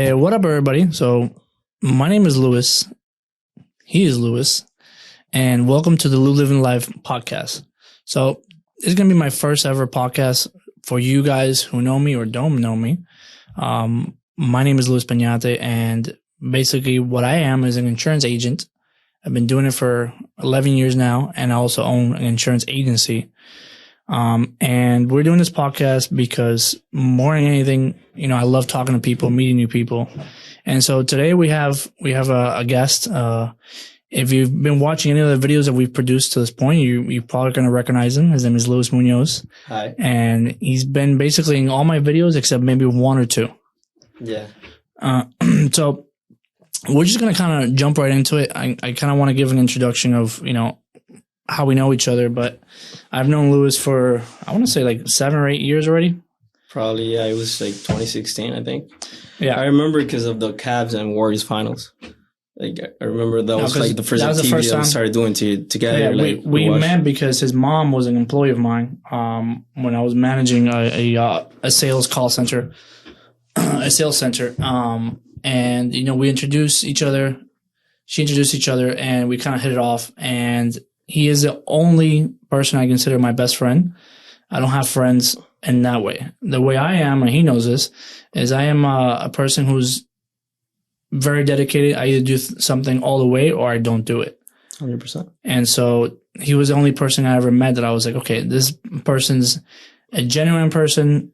Hey, what up, everybody? So, my name is Louis. He is Louis. And welcome to the LouLivingLife Podcast. So, it's going to be my first ever podcast for you guys who know me or don't know me. My name is Luis Peñate, and basically what I am is an insurance agent. I've been doing it for 11 years now, and I also own an insurance agency. And we're doing this podcast because more than anything, I love talking to people, meeting new people. And so today we have a guest. If you've been watching any of the videos that we've produced to this point, you're probably going to recognize him. His name is Luis Munoz. Hi. And he's been basically in all my videos except maybe one or two. Yeah. So we're just going to kind of jump right into it. I kind of want to give an introduction of, how we know each other, but I've known Louis for, I want to say like 7 or 8 years already. Probably, yeah. It was like 2016, I think. Yeah. I remember because of the Cavs and Warriors finals. Like, I remember that was like the first activity that we started doing together. Yeah, like, we met because his mom was an employee of mine when I was managing a sales call center, a sales center. And, we introduced each other. She introduced each other, and we kind of hit it off. And he is the only person I consider my best friend. I don't have friends in that way. The way I am, and he knows this, is I am a person who's very dedicated. I either do something all the way or I don't do it. 100%. And so he was the only person I ever met that I was like, okay, this person's a genuine person.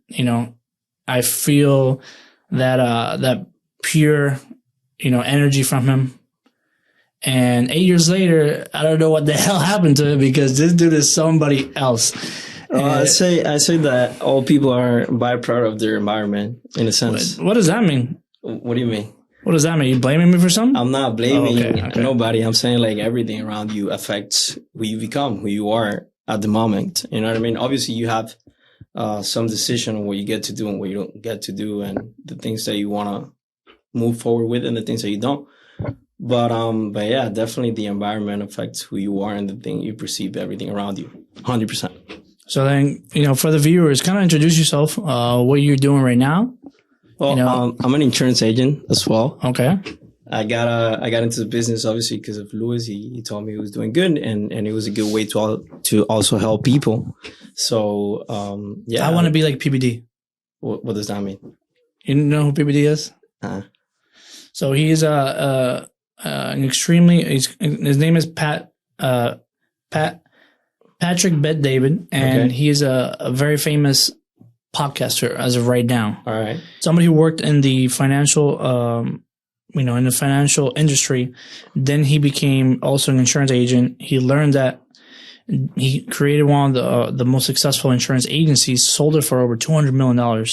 I feel that pure, energy from him. And 8 years later, I don't know what the hell happened to him because this dude is somebody else. I say that all people are byproduct of their environment, in a sense. What does that mean? What do you mean? What does that mean? You blaming me for something? I'm not blaming Okay. nobody. I'm saying like everything around you affects who you become, who you are at the moment. You know what I mean? Obviously, you have some decision on what you get to do and what you don't get to do, and the things that you want to move forward with and the things that you don't. But yeah, definitely the environment affects who you are and the thing you perceive everything around you. 100%. So then, for the viewers, kind of introduce yourself, what you're doing right now. Well, I'm an insurance agent as well. Okay. I got into the business obviously because of Louis. He told me he was doing good, and it was a good way to also help people. So yeah. I want to be like PBD. What does that mean? You know who PBD is? So he is an extremely. His name is Patrick Bet-David, and he is a very famous podcaster as of right now. All right. Somebody who worked in the financial, in the financial industry. Then he became also an insurance agent. He learned that he created one of the most successful insurance agencies, sold it for over $200 million.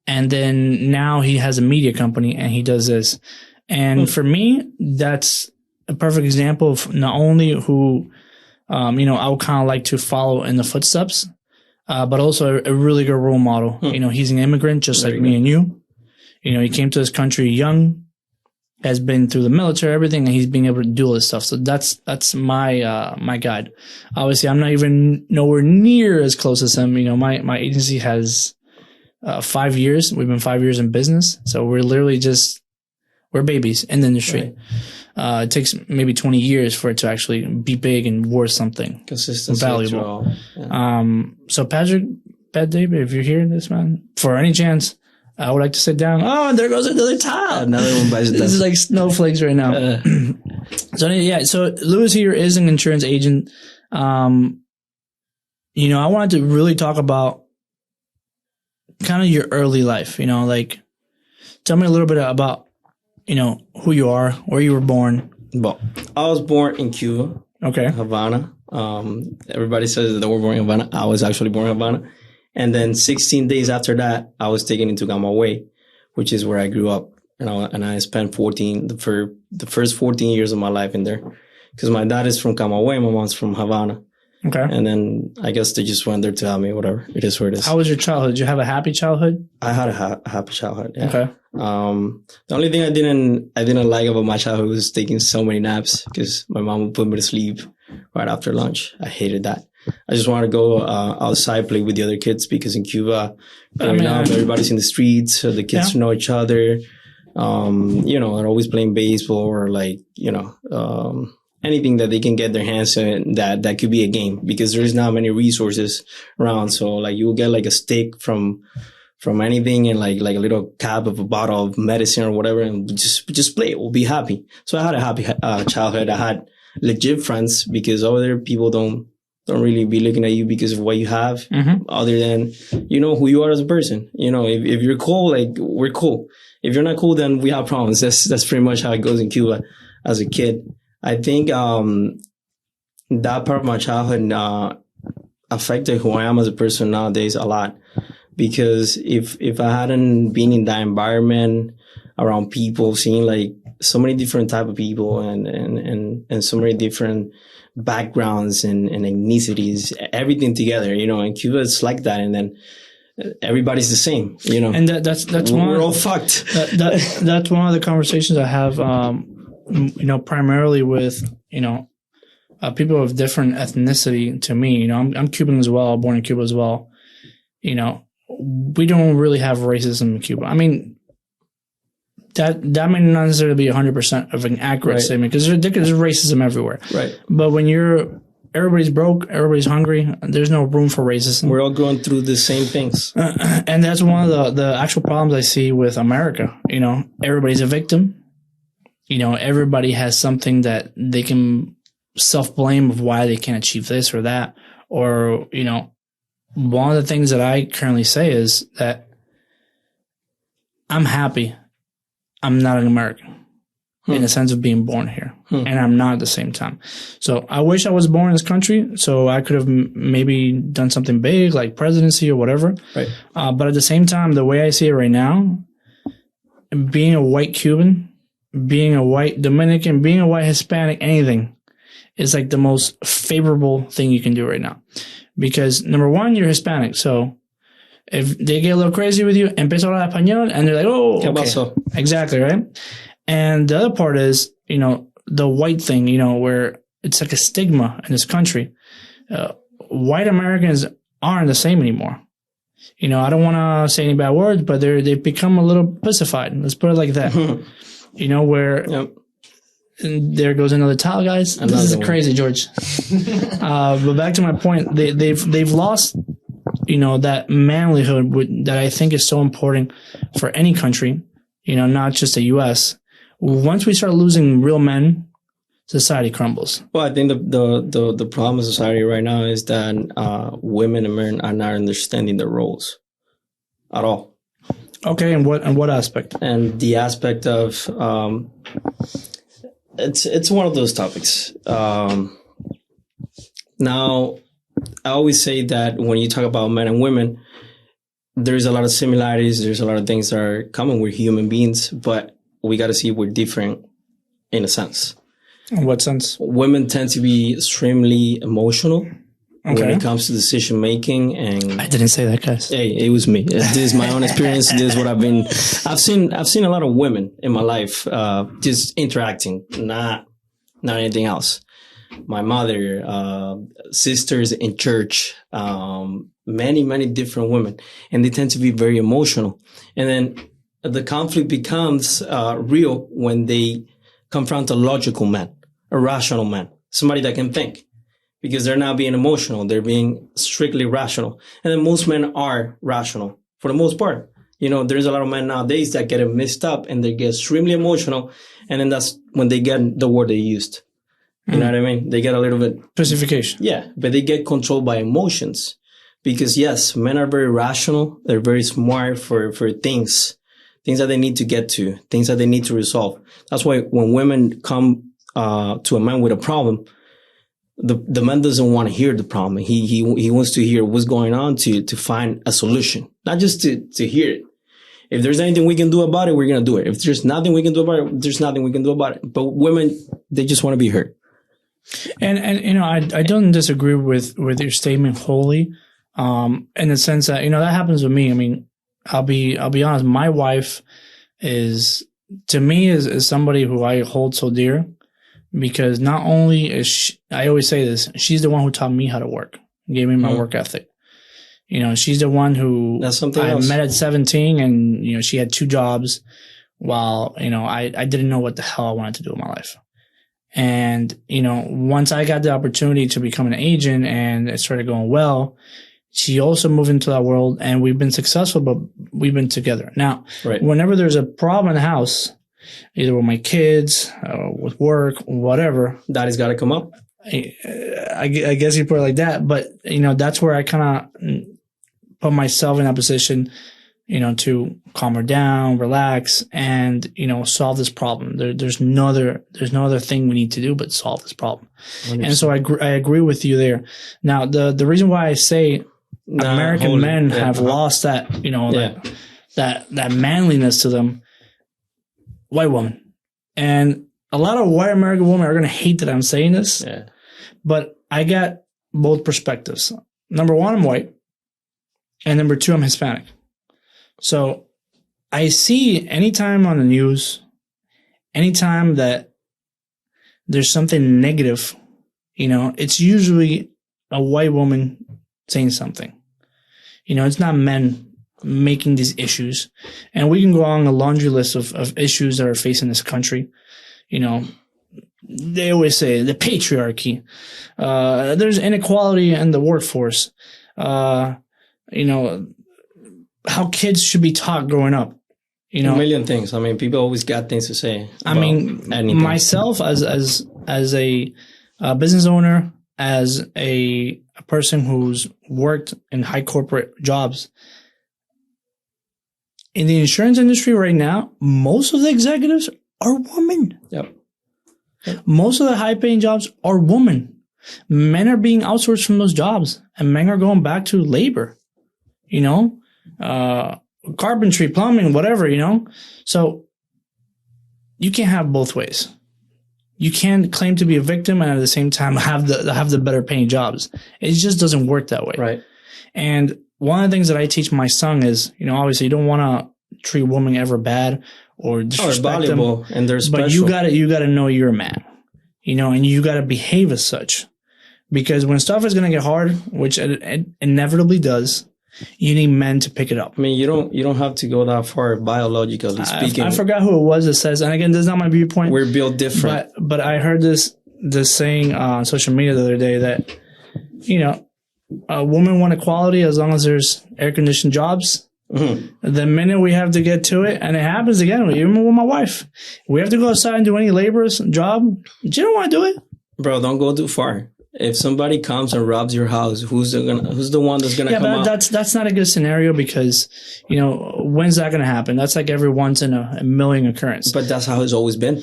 And then now he has a media company and he does this. And for me, that's a perfect example of not only who, I would kind of like to follow in the footsteps, but also a really good role model. He's an immigrant just like me and you. He came to this country young, has been through the military, everything, and he's being able to do all this stuff. So that's my guide. Obviously, I'm not even nowhere near as close as him. My agency has 5 years. We've been 5 years in business. So we're literally we're babies in the industry. Right. It takes maybe 20 years for it to actually be big and worth something consistent, valuable. Yeah. So Patrick Bet-David, if you're hearing this, man, for any chance, I would like to sit down. Oh, and there goes another tile. Another one bites the dust. This is like snowflakes right now. So Louis here is an insurance agent. I wanted to really talk about kind of your early life, tell me a little bit about, who you are, where you were born. Well, I was born in Cuba. Okay. Havana. Everybody says that they were born in Havana. I was actually born in Havana. And then 16 days after that, I was taken into Camagüey, which is where I grew up. And I spent the first 14 years of my life in there. Because my dad is from Camagüey, my mom's from Havana. Okay. And then I guess they just went there to help me, whatever. It is where it is. How was your childhood? Did you have a happy childhood? I had a happy childhood, yeah. Okay. The only thing I didn't like about my childhood was taking so many naps because my mom would put me to sleep right after lunch. I hated that. I just wanted to go outside, play with the other kids because in Cuba, growing up, everybody's in the streets, so the kids know each other. They're always playing baseball or like, anything that they can get their hands on that could be a game, because there's not many resources around. So like you'll get like a stick from anything and like a little cap of a bottle of medicine or whatever, and just play it. We'll be happy. So I had a happy childhood. I had legit friends, because over there people don't really be looking at you because of what you have, other than who you are as a person. If you're cool, like we're cool. If you're not cool, then we have problems. That's pretty much how it goes in Cuba as a kid. I think that part of my childhood affected who I am as a person nowadays a lot, because if I hadn't been in that environment around people, seeing like so many different type of people and so many different backgrounds and ethnicities, everything together, in Cuba it's like that, and then everybody's the same, And that's we're all fucked. That's one of the conversations I have, primarily with people of different ethnicity. To me, I'm Cuban as well, born in Cuba as well. We don't really have racism in Cuba. I mean, that may not necessarily be 100% of an accurate statement, because there's racism everywhere. Right. But when everybody's broke, everybody's hungry, there's no room for racism. We're all going through the same things. And that's one of the actual problems I see with America. Everybody's a victim. Everybody has something that they can self-blame of why they can't achieve this or that. Or, one of the things that I currently say is that I'm happy I'm not an American in the sense of being born here, and I'm not at the same time. So I wish I was born in this country so I could have maybe done something big like presidency or whatever. Right. But at the same time, the way I see it right now, being a white Cuban, being a white Dominican, being a white Hispanic, anything is like the most favorable thing you can do right now. Because number one, you're Hispanic. So if they get a little crazy with you, empiezo a hablar español, and they're like, oh, ¿Qué okay. pasó? Exactly, right? And the other part is, the white thing, where it's like a stigma in this country. White Americans aren't the same anymore. I don't want to say any bad words, but they've become a little pussified. Let's put it like that. Where there goes another tile, guys. This is crazy, George. But back to my point, they've lost, that manlyhood that I think is so important for any country, not just the U.S. Once we start losing real men, society crumbles. Well, I think the problem with society right now is that women and men are not understanding their roles at all. Okay, and what aspect? And the aspect of it's one of those topics. Now, I always say that when you talk about men and women, there's a lot of similarities. There's a lot of things that are common. We're human beings, but we got to see we're different in a sense. In what sense? Women tend to be extremely emotional when it comes to decision making, and I didn't say that, guys. Hey, it was me. This is my own experience. This is what I've seen a lot of women in my life, just interacting, not anything else. My mother, sisters in church, many different women, and they tend to be very emotional. And then the conflict becomes real when they confront a logical man, a rational man, somebody that can think, because they're not being emotional. They're being strictly rational. And then most men are rational for the most part. There's a lot of men nowadays that get it mixed up and they get extremely emotional. And then that's when they get the word they used. You know what I mean? They get a little bit specification. Yeah, but they get controlled by emotions, because yes, men are very rational. They're very smart for things that they need to get to, things that they need to resolve. That's why when women come to a man with a problem, the man doesn't want to hear the problem. He wants to hear what's going on to find a solution, not just to hear it. If there's anything we can do about it, we're gonna do it. If there's nothing we can do about it, there's nothing we can do about it. But women, they just want to be heard. And I don't disagree with your statement wholly, in the sense that, that happens with me. I mean, I'll be honest. My wife is, to me, is somebody who I hold so dear, because not only is she, I always say this, she's the one who taught me how to work, gave me my work ethic. She's the one who That's something I else. met at 17, and, she had 2 jobs. while, I didn't know what the hell I wanted to do in my life. And, once I got the opportunity to become an agent and it started going well, she also moved into that world and we've been successful, but we've been together. Now, whenever there's a problem in the house, either with my kids, with work, whatever. Daddy's got to come up. I guess you put it like that. But, that's where I kind of put myself in that position, to calm her down, relax, and, solve this problem. There's no other thing we need to do but solve this problem. 100%. And so I agree with you there. Now, the reason why I say American men have lost that, that manliness to them, white woman. And a lot of white American women are going to hate that I'm saying this, but I got both perspectives. Number one, I'm white. And number two, I'm Hispanic. So I see anytime on the news, anytime that there's something negative, it's usually a white woman saying something. It's not men making these issues. And we can go on a laundry list of issues that are facing this country. They always say the patriarchy. There's inequality in the workforce. How kids should be taught growing up. A million things. I mean, people always got things to say. Anything. Myself as a business owner, as a person who's worked in high corporate jobs, in the insurance industry right now, most of the executives are women. Yep. Most of the high-paying jobs are women. Men are being outsourced from those jobs, and men are going back to labor. Carpentry, plumbing, whatever. So you can't have both ways. You can't claim to be a victim and at the same time have the better paying jobs. It just doesn't work that way. Right. And one of the things that I teach my son is, obviously you don't want to treat women ever bad or disrespect them. And they're special. But you gotta know you're a man, and you gotta behave as such. Because when stuff is going to get hard, which it inevitably does, you need men to pick it up. I mean, you don't have to go that far biologically speaking. I forgot who it was that says, and again, this is not my viewpoint. We're built different. But I heard this saying on social media the other day that, women want equality as long as there's air conditioned jobs. Mm-hmm. The minute we have to get to it, and it happens again, even with my wife, we have to go outside and do any labor's job. You don't want to do it. Bro, don't go too far. If somebody comes and robs your house, who's the one that's gonna come out? Yeah, but that's not a good scenario because, when's that gonna happen? That's like every once in a million occurrence. But that's how it's always been.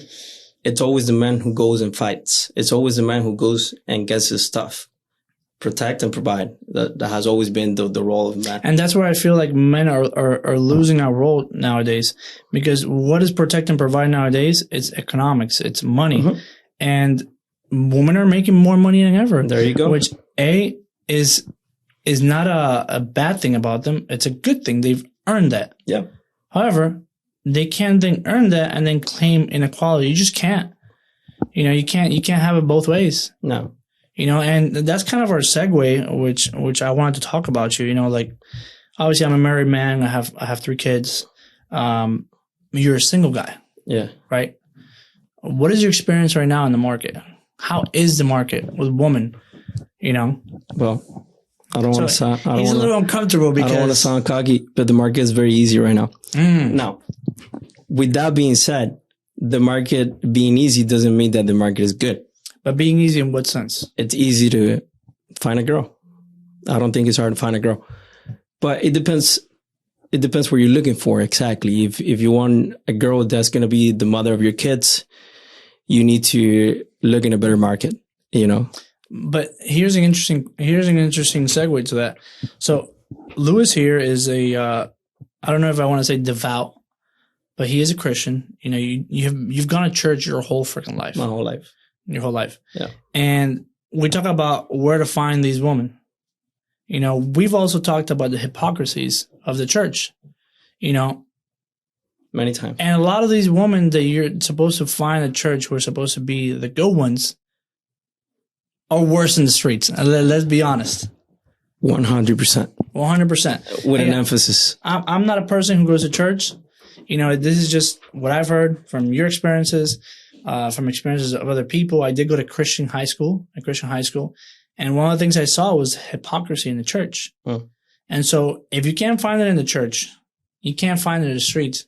It's always the man who goes and fights. It's always the man who goes and gets his stuff. Protect and provide. That has always been the role of man. And that's where I feel like men are losing our role nowadays, because what is protect and provide nowadays? It's economics. It's money. Mm-hmm. And women are making more money than ever. There you go. Which is not a bad thing about them. It's a good thing. They've earned that. Yeah. However, they can't then earn that and then claim inequality. You just can't. You can't have it both ways. No. And that's kind of our segue, which I wanted to talk about you. Like obviously I'm a married man. I have 3 kids. You're a single guy. Yeah. Right. What is your experience right now in the market? How is the market with women? Well, I don't want to sound. He's a little uncomfortable because I don't want to sound cocky, but the market is very easy right now. Now, with that being said, the market being easy doesn't mean that the market is good. But being easy in what sense? It's easy to find a girl. I don't think it's hard to find a girl, but it depends. It depends what you're looking for exactly. If you want a girl that's going to be the mother of your kids, you need to look in a better market, But here's an interesting segue to that. So Lewis here is I don't know if I want to say devout, but he is a Christian. You've gone to church your whole freaking life. My whole life. Your whole life. Yeah. And we talk about where to find these women. We've also talked about the hypocrisies of the church, Many times. And a lot of these women that you're supposed to find at church who are supposed to be the good ones are worse in the streets. Let's be honest. 100%. 100%. With an emphasis. I'm not a person who goes to church this is just what I've heard from your experiences, from experiences of other people. I did go to a Christian high school. And one of the things I saw was hypocrisy in the church. And so if you can't find it in the church, you can't find it in the streets.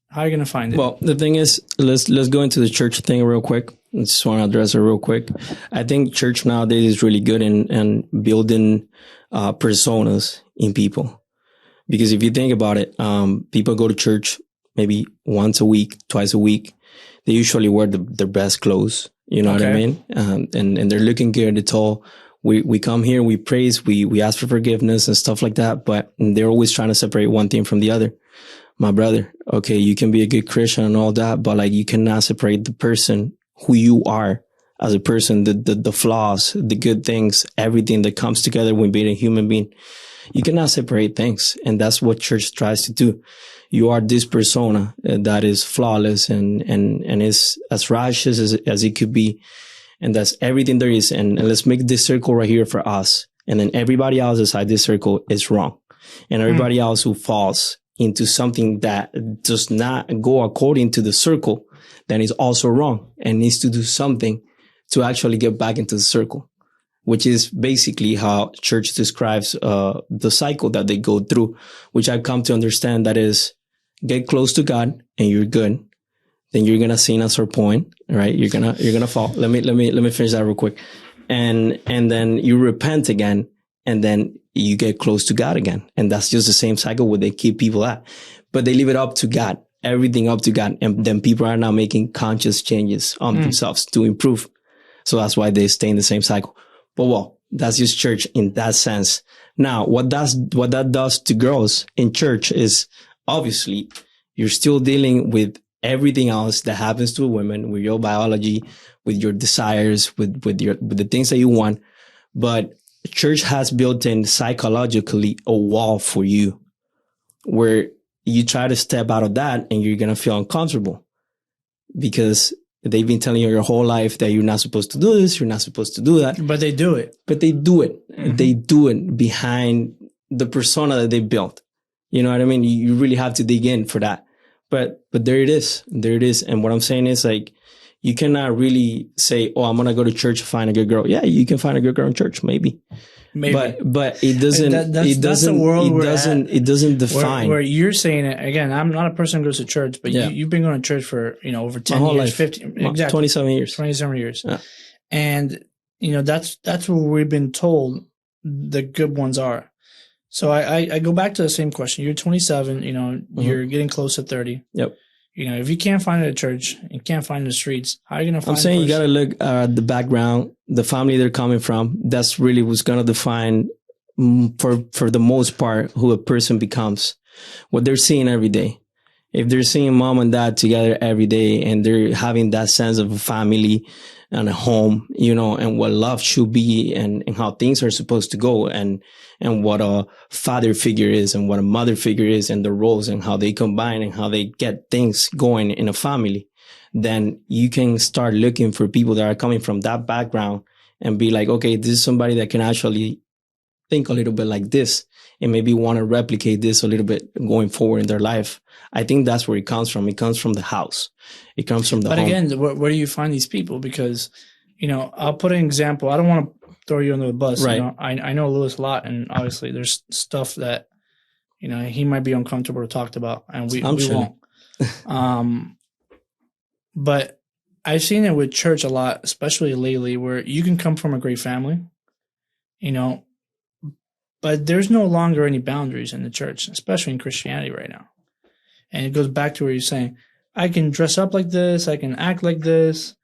How are you going to find it? Well, the thing is, let's go into the church thing real quick. I just want to address it real quick. I think church nowadays is really good in building personas in people. Because if you think about it, people go to church maybe once a week, twice a week. They usually wear their best clothes. You know what I mean? And they're looking good. It's all, we come here, we praise, we ask for forgiveness and stuff like that. But they're always trying to separate one thing from the other. My brother, okay, you can be a good Christian and all that, but like you cannot separate the person who you are as a person, the flaws, the good things, everything that comes together when being a human being. You cannot separate things. And that's what church tries to do. You are this persona that is flawless and is as righteous as it could be. And that's everything there is. And let's make this circle right here for us. And then everybody else inside this circle is wrong. And everybody else who falls into something that does not go according to the circle, then is also wrong and needs to do something to actually get back into the circle, which is basically how church describes the cycle that they go through, which I've come to understand that is get close to God and you're good. Then you're gonna sin at a certain point, right? You're gonna fall. Let me finish that real quick. And then you repent again, and then you get close to God again. And that's just the same cycle where they keep people at. But they leave it up to God, everything up to God. And then people are now making conscious changes on themselves to improve. So that's why they stay in the same cycle. But well, that's just church in that sense. Now, what that does to girls in church is obviously you're still dealing with everything else that happens to a woman, with your biology, with your desires, with the things that you want. But church has built in psychologically a wall for you where you try to step out of that and you're going to feel uncomfortable because they've been telling you your whole life that you're not supposed to do this, you're not supposed to do that. But they do it. Mm-hmm. They do it behind the persona that they built. You know what I mean? You really have to dig in for that. But there it is. And what I'm saying is like, you cannot really say, oh, I'm going to go to church to find a good girl. Yeah, you can find a good girl in church, maybe. But it doesn't, it doesn't define. Where you're saying it, again, I'm not a person who goes to church, but you've been going to church for, over 10 years, life. 15, exactly. 27 years. 27 years. Yeah. And, that's what we've been told the good ones are. So I go back to the same question. You're 27, you're getting close to 30. Yep. If you can't find it at church and can't find it in the streets, how are you going to find it? I'm saying you got to look at the background, the family they're coming from. That's really what's going to define, for the most part, who a person becomes, what they're seeing every day. If they're seeing mom and dad together every day and they're having that sense of a family and a home, and what love should be and how things are supposed to go and what a father figure is and what a mother figure is and the roles and how they combine and how they get things going in a family, then you can start looking for people that are coming from that background and be like, okay, this is somebody that can actually think a little bit like this and maybe want to replicate this a little bit going forward in their life. I think that's where it comes from. It comes from the house. It comes from the home. But again, where do you find these people? Because, I'll put an example. I don't want to throw you under the bus. Right. I know Lewis a lot, and obviously there's stuff that, he might be uncomfortable to talk about, and we won't. But I've seen it with church a lot, especially lately, where you can come from a great family, but there's no longer any boundaries in the church, especially in Christianity right now. And it goes back to where you're saying, I can dress up like this. I can act like this.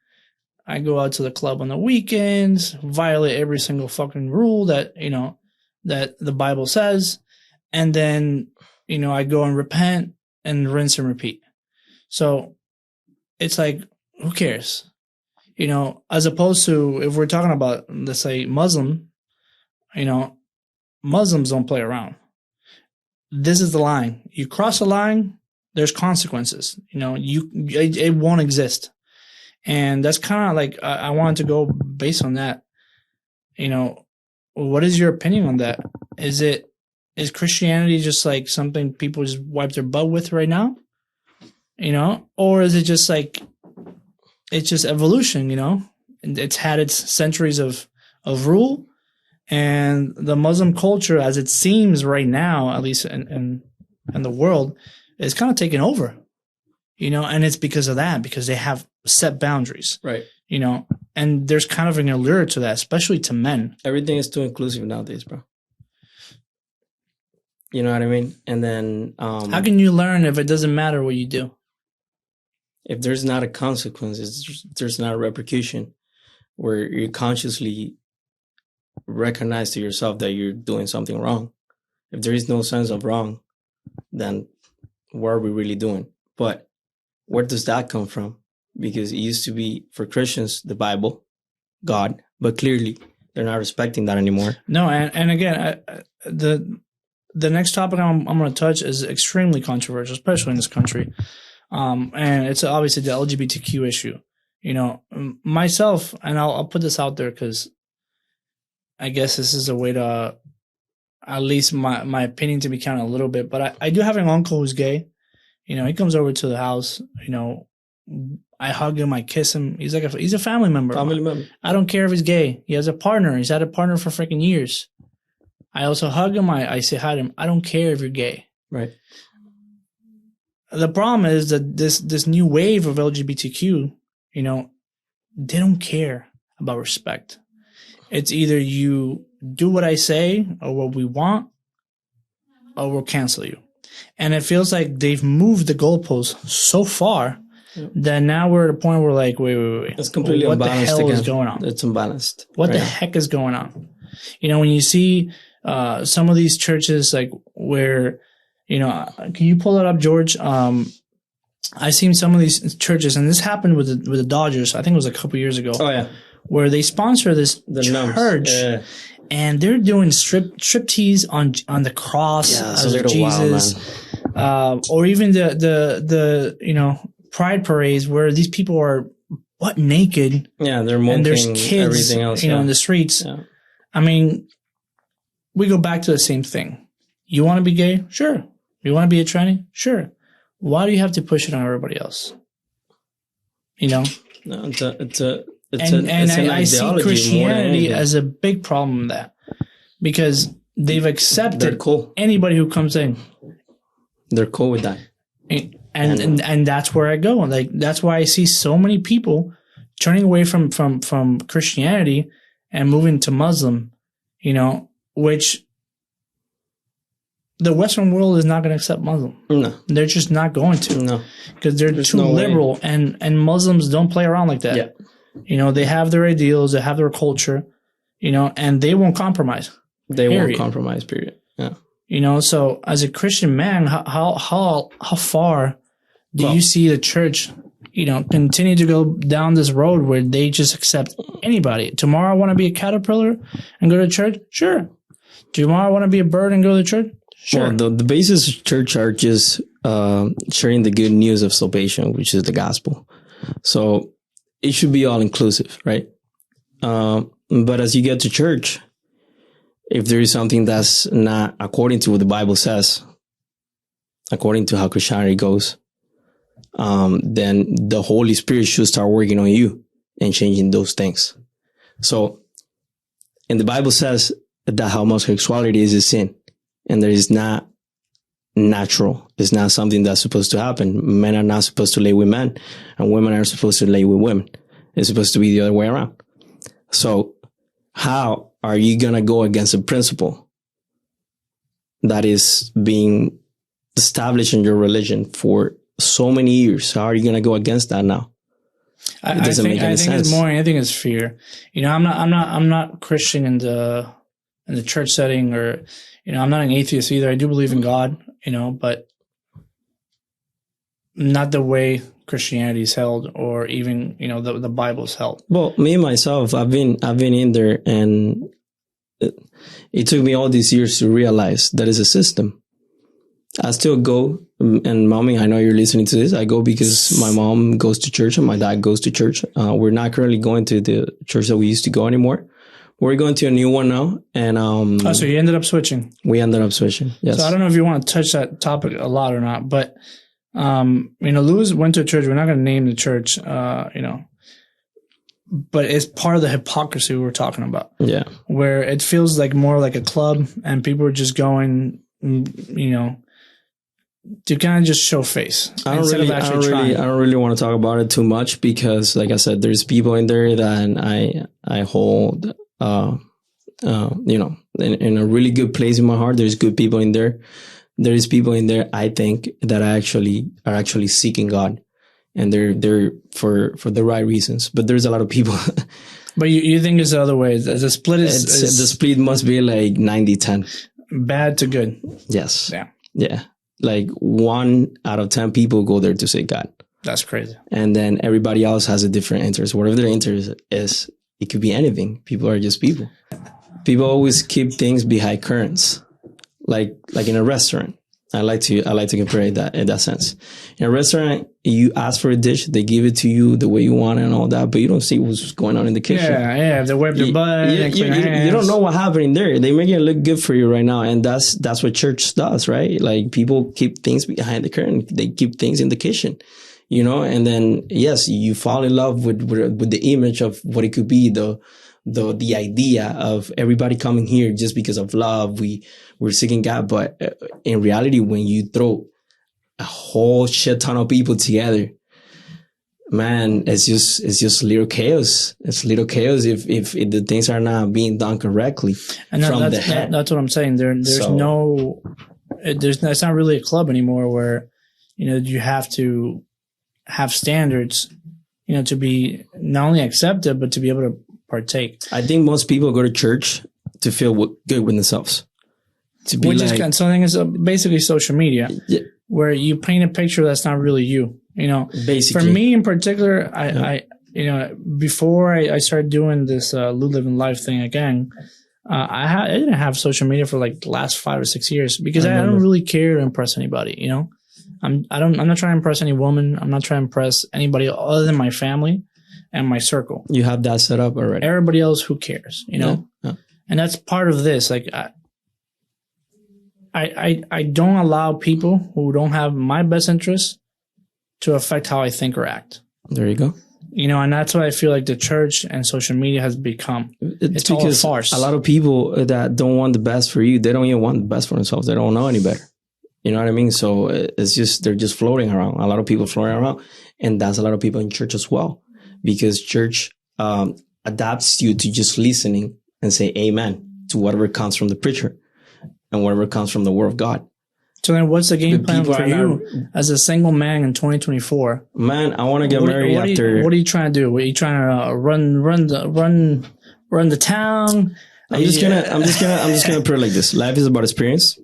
I go out to the club on the weekends, violate every single fucking rule that, that the Bible says. And then, I go and repent and rinse and repeat. So it's like, who cares? As opposed to if we're talking about, let's say, Muslim, Muslims don't play around. This is the line. You cross the line, there's consequences. It won't exist. And that's kind of like, I wanted to go based on that. What is your opinion on that? Is Christianity just like something people just wipe their butt with right now? or is it just like, it's just evolution, and it's had its centuries of rule, and the Muslim culture, as it seems right now, at least in the world, is kind of taking over, and it's because of that, because they have set boundaries, right? And there's kind of an allure to that, especially to men. Everything is too inclusive nowadays, bro. You know what I mean? And then how can you learn if it doesn't matter what you do? If there's not a consequence, there's not a repercussion where you consciously recognize to yourself that you're doing something wrong. If there is no sense of wrong, then what are we really doing? But where does that come from? Because it used to be, for Christians, the Bible, God, but clearly they're not respecting that anymore. No, and again, the next topic I'm going to touch is extremely controversial, especially in this country. And it's obviously the LGBTQ issue. Myself, and I'll put this out there because I guess this is a way to, at least my opinion, to be counted a little bit. But I do have an uncle who's gay. He comes over to the house. I hug him, I kiss him. He's a family member. I don't care if he's gay. He has a partner. He's had a partner for freaking years. I also hug him. I say hi to him. I don't care if you're gay. Right. The problem is that this new wave of LGBTQ, they don't care about respect. It's either you do what I say or what we want, or we'll cancel you. And it feels like they've moved the goalposts so far that now we're at a point where, like, wait. It's completely what unbalanced. The hell again. is going on? It's unbalanced. What the heck is going on? When you see some of these churches, like, where, can you pull it up, George? I've seen some of these churches, and this happened with the Dodgers. I think it was a couple years ago. Oh, yeah. Where they sponsor this church, and they're doing striptease on the cross of Jesus, or even the pride parades where these people are butt naked. Yeah, they're mocking, and there's kids, everything else, in the streets. Yeah. I mean, we go back to the same thing. You want to be gay? Sure. You want to be a tranny? Sure. Why do you have to push it on everybody else? No, I see Christianity as a big problem in that, because they've accepted anybody who comes in. They're cool with that. And that's where I go. Like, that's why I see so many people turning away from Christianity and moving to Muslim, which the Western world is not going to accept Muslim. No. They're just not going to. No. Because they're too liberal, and Muslims don't play around like that. Yeah. They have their ideals, they have their culture, and they won't compromise. They won't compromise, period. Yeah. So as a Christian man, how far do you see the church, continue to go down this road where they just accept anybody? Tomorrow I want to be a caterpillar and go to church? Sure. Tomorrow I want to be a bird and go to church? Sure. Well, the basis of church are just sharing the good news of salvation, which is the gospel. So it should be all inclusive, right? But as you get to church, if there is something that's not according to what the Bible says, according to how Christianity goes, then the Holy Spirit should start working on you and changing those things. So, and the Bible says that homosexuality is a sin, and that is not natural. It's not something that's supposed to happen. Men are not supposed to lay with men, and women are supposed to lay with women. It's supposed to be the other way around. So how are you going to go against a principle that is being established in your religion for so many years? How are you going to go against that now? It doesn't make any sense. I think it's fear. I'm not Christian in the church setting, or, I'm not an atheist either. I do believe in God, but not the way Christianity is held, or even, the Bible is held. Well, me myself, I've been in there, and it took me all these years to realize that it's a system. I still go, and mommy, I know you're listening to this. I go because my mom goes to church and my dad goes to church. We're not currently going to the church that we used to go anymore. We're going to a new one now. And, so you ended up switching? We ended up switching. Yes. So I don't know if you want to touch that topic a lot or not, but Luz went to a church. We're not going to name the church, but it's part of the hypocrisy we were talking about. Yeah. Where it feels like more like a club and people are just going, to kind of just show face. I don't really want to talk about it too much because, like I said, there's people in there that I hold, in a really good place in my heart. There's good people in there. There is people in there, I think, that are actually seeking God, and they're for the right reasons. But there's a lot of people. But you think it's the other way. The split is the split must be like 90-10. Bad to good. Yes. Yeah. Yeah. Like 1 out of 10 people go there to say God. That's crazy. And then everybody else has a different interest. Whatever their interest is, it could be anything. People are just people. People always keep things behind currents. Like in a restaurant. I like to compare it in that sense. In a restaurant, you ask for a dish, they give it to you the way you want it and all that, but you don't see what's going on in the kitchen. Yeah, they wipe their butt. You don't know what happened in there. They make it look good for you right now, and that's what church does, right? Like people keep things behind the curtain. They keep things in the kitchen, and then yes, you fall in love with the image of what it could be, the idea of everybody coming here just because of love. We're seeking God. But in reality, when you throw a whole shit ton of people together, man, it's just little chaos. It's little chaos if the things are not being done correctly from the head. That's what I'm saying. It's not really a club anymore where, you have to have standards, to be not only accepted, but to be able to partake. I think most people go to church to feel good with themselves. Which is something is basically social media, where you paint a picture that's not really you. Basically, for me in particular, I before I started doing this LouLivingLife thing again, I didn't have social media for like the last 5 or 6 years because I don't really care to impress anybody. I'm not trying to impress any woman. I'm not trying to impress anybody other than my family and my circle. You have that set up already. Everybody else, who cares? Yeah. And that's part of this. Like I don't allow people who don't have my best interests to affect how I think or act. There you go. And that's what I feel like the church and social media has become. It's all a farce. A lot of people that don't want the best for you, they don't even want the best for themselves. They don't know any better. You know what I mean? So it's just, they're just floating around. A lot of people floating around. And that's a lot of people in church as well. Because church adapts you to just listening and say amen to whatever comes from the preacher and whatever comes from the word of God. So then what's the game plan for you as a single man in 2024? Man, I want to get married after. What are you trying to do? Are you trying to run the town? I'm just gonna put it like this. Life is about experience.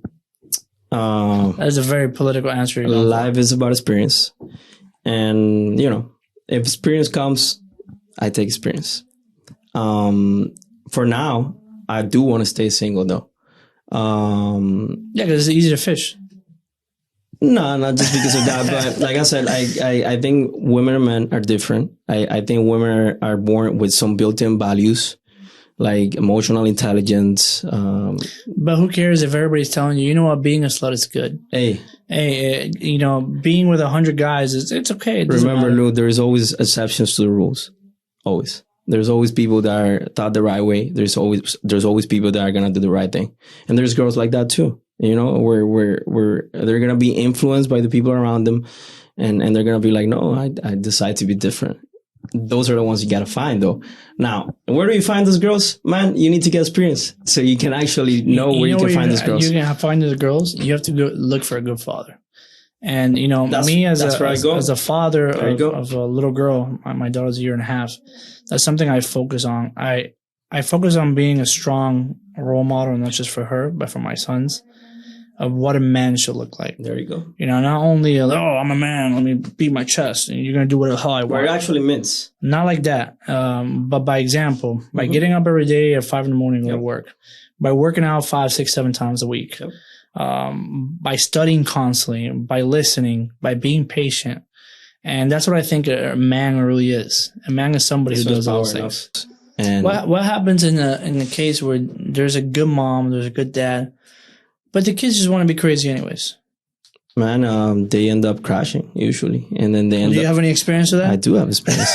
That's a very political answer. Life is about experience. And, if experience comes, I take experience. For now, I do want to stay single though. Because it's easy to fish. No, not just because of that. But like I said, I think women and men are different. I think women are born with some built-in values, like emotional intelligence. But who cares if everybody's telling you, what, being a slut is good. Hey, being with 100 guys, it's okay. Remember, Lou, there's always exceptions to the rules. Always. There's always people that are taught the right way. There's always people that are going to do the right thing. And there's girls like that too, where they're going to be influenced by the people around them. And they're going to be like, no, I decide to be different. Those are the ones you got to find though. Now, where do you find those girls? Man, you need to get experience so you can actually know where you can find those girls. You're going to find those girls. You have to go look for a good father. And, me as a father of a little girl, my daughter's 1.5 years, that's something I focus on. I focus on being a strong role model, not just for her, but for my sons, of what a man should look like. There you go. Not only, I'm a man, let me beat my chest, and you're going to do what the hell I want. Where it actually means. Not like that. But by example, by getting up every day at 5 a.m, going to work, by working out 5, 6, 7 times a week, by studying constantly, by listening, by being patient. And that's what I think a man really is. A man is somebody who does those things. And what happens in the case where there's a good mom, there's a good dad, but the kids just want to be crazy anyways? Man, they end up crashing usually, and then they end Do you up. have any experience with I that? do have experience.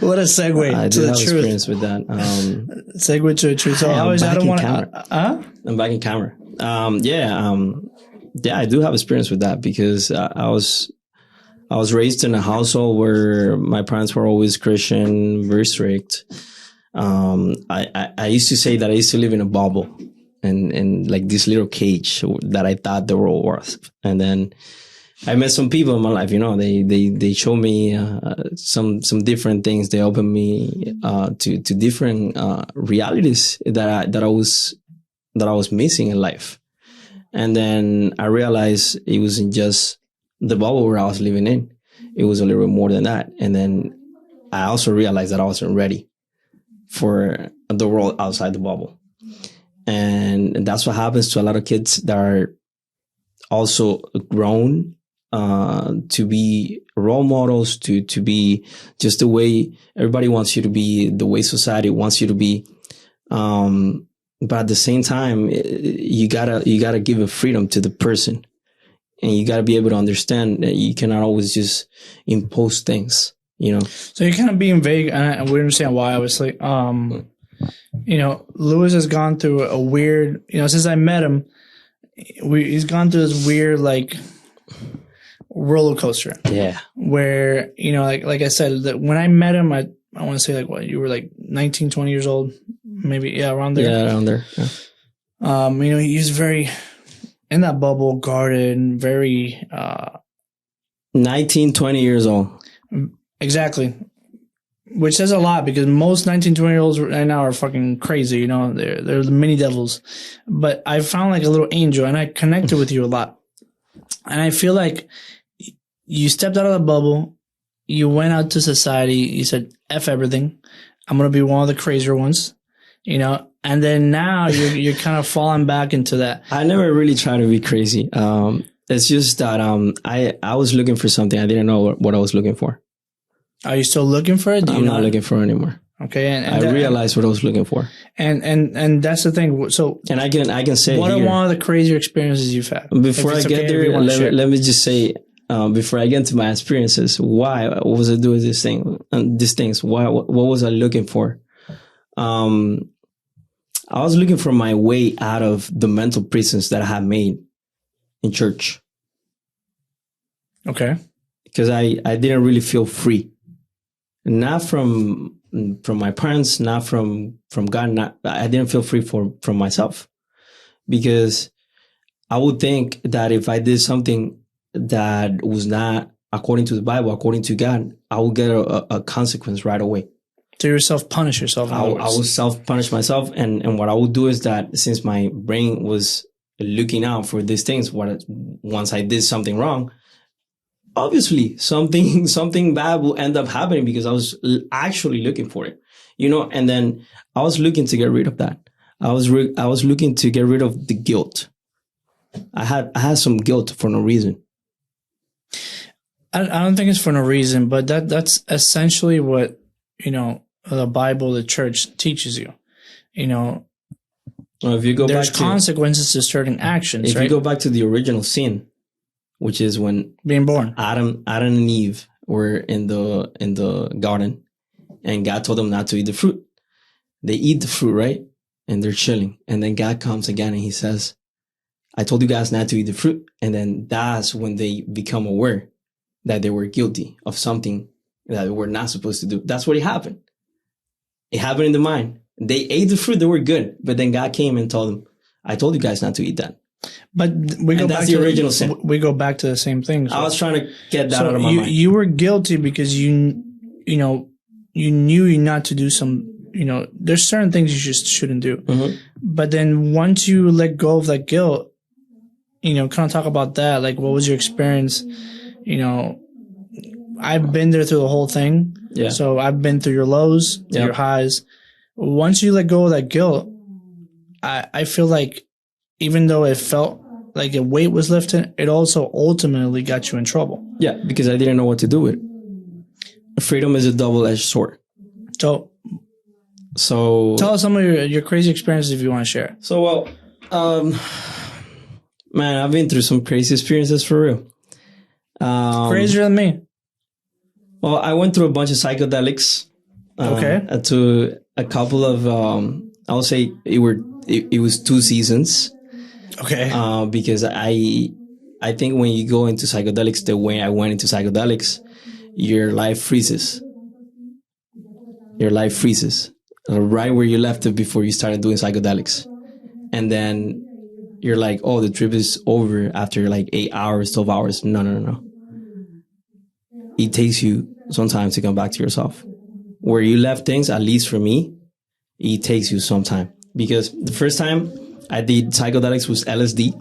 What a segue I to do the have truth. experience with that. Segue to the truth. So I'm I back don't in want camera. I'm back in camera. Yeah, I do have experience with that because I was raised in a household where my parents were always Christian, very strict. I used to say that I used to live in a bubble and like this little cage that I thought the world was. And then I met some people in my life, they showed me some different things. They opened me to different realities that I was missing in life. And then I realized it wasn't just the bubble where I was living in. It was a little bit more than that. And then I also realized that I wasn't ready for the world outside the bubble. And that's what happens to a lot of kids that are also grown to be role models, to be just the way everybody wants you to be, the way society wants you to be. But at the same time, you gotta give a freedom to the person, and you gotta be able to understand that you cannot always just impose things, So you're kind of being vague, and we understand why, obviously. Lewis has gone through a weird, since I met him, he's gone through this weird, like, roller coaster. Yeah. Where, like I said, that when I met him, I want to say, like, what, you were like 19, 20 years old, maybe, yeah, around there. Yeah, around there. Yeah. He's very in that bubble, guarded, very 19, 20 years old. Exactly. Which says a lot because most 19, 20-year-olds right now are fucking crazy, they're the mini devils. But I found like a little angel and I connected with you a lot. And I feel like you stepped out of the bubble, you went out to society, you said, F everything. I'm going to be one of the crazier ones, and then now you're kind of falling back into that. I never really tried to be crazy. It's just that I was looking for something. I didn't know what I was looking for. Are you still looking for it? I'm not looking for it anymore. Okay, and I realized what I was looking for. And that's the thing. So, and I can say, what are one of the crazier experiences you've had? Before I get there, let me just say, before I get into my experiences, what was I doing these things? What was I looking for? I was looking for my way out of the mental prisons that I had made in church. Okay. Because I didn't really feel free. Not from my parents, not from God. I didn't feel free from myself, because I would think that if I did something that was not according to the Bible, according to God, I would get a consequence right away. So you self-punish yourself. I would self-punish myself, and what I would do is that since my brain was looking out for these things, once I did something wrong, obviously something bad will end up happening because I was actually looking for it, and then I was looking to get rid of that. I was looking to get rid of the guilt. I had some guilt for no reason. I don't think it's for no reason, but that's essentially what, the Bible, the church teaches you. If you go there's back consequences to certain actions. If you go back to the original sin, which is when being born, Adam and Eve were in the garden, and God told them not to eat the fruit. They eat the fruit, right? And they're chilling. And then God comes again and he says, I told you guys not to eat the fruit. And then that's when they become aware that they were guilty of something that they were not supposed to do. That's what happened. It happened in the mind. They ate the fruit. They were good. But then God came and told them, I told you guys not to eat that. But we go back to the original sin. We go back to the same thing. So. I was trying to get that out of my mind. You were guilty because you knew not to do some, there's certain things you just shouldn't do. Mm-hmm. But then once you let go of that guilt, kind of talk about that. Like, what was your experience? I've been there through the whole thing. Yeah. So I've been through your lows, through your highs. Once you let go of that guilt, I feel like even though it felt like a weight was lifted, it also ultimately got you in trouble. Yeah, because I didn't know what to do with it. Freedom is a double-edged sword. So tell us some of your crazy experiences if you want to share. So, Man, I've been through some crazy experiences for real. Crazier than me. Well, I went through a bunch of psychedelics. To a couple of, I'll say it was 2 seasons. Okay. Because I think when you go into psychedelics, the way I went into psychedelics, your life freezes. Your life freezes right where you left it before you started doing psychedelics. And then you're like, oh, the trip is over after like 8 hours, 12 hours. No. It takes you some time to come back to yourself. Where you left things, at least for me, it takes you some time. Because the first time I did psychedelics was LSD.